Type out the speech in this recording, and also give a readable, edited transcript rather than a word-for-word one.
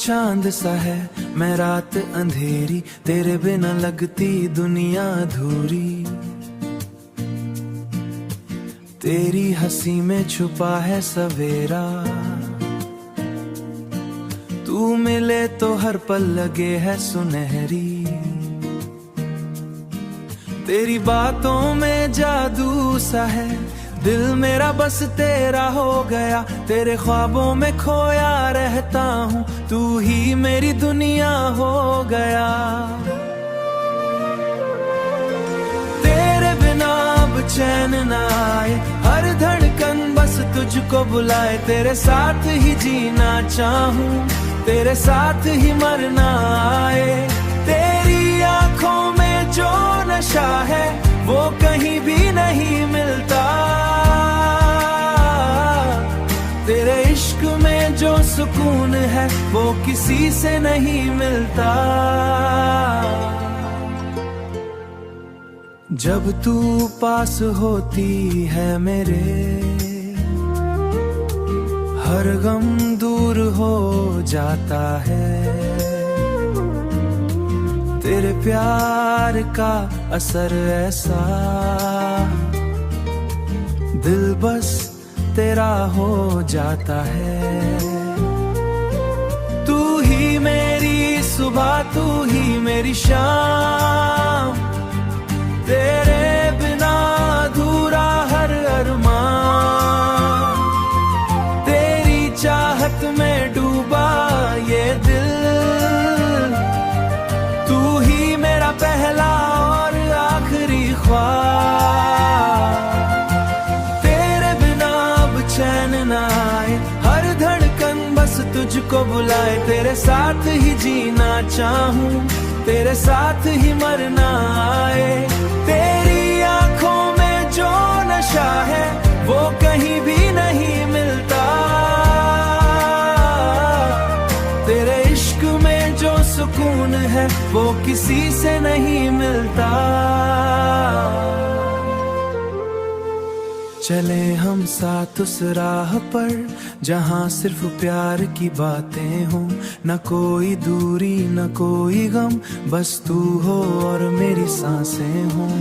चांद सा है, मैं रात अंधेरी, तेरे बिना लगती दुनिया अधूरी। तेरी हंसी में छुपा है सवेरा, तू मिले तो हर पल लगे है सुनहरी। तेरी बातों में जादू सा है, दिल मेरा बस तेरा हो गया। तेरे ख्वाबों में खोया रहता हूँ, तू ही मेरी दुनिया हो गया। तेरे बिना अब चैन न आए, हर धड़कन बस तुझको बुलाए। तेरे साथ ही जीना चाहूँ, तेरे साथ ही मरना आए। तेरी आंखों में जो नशा है, वो कहीं भी नहीं मिलता। तेरे इश्क में जो सुकून है, वो किसी से नहीं मिलता। जब तू पास होती है मेरे, हर गम दूर हो जाता है। तेरे प्यार का असर ऐसा, दिल बस तेरा हो जाता है। तू ही मेरी सुबह, तू ही मेरी शाम, तेरे बिना अधूरा हर अरमान। तेरी चाहत में डूबा ये दिल, तू ही मेरा पहला और आखिरी ख्वाब। तेरे बिना अब चैन न आए, हर धड़कन बस तुझको बुलाए। तेरे साथ ही जीना चाहूँ, तेरे साथ ही मरना आए। तेरी आंखों में जो नशा है, वो कहीं भी नहीं मिलता। तेरे इश्क में जो सुकून है, वो किसी से नहीं मिलता। चले हम साथ उस राह पर, जहाँ सिर्फ प्यार की बातें हों। न कोई दूरी न कोई गम, बस तू हो और मेरी सांसें हों।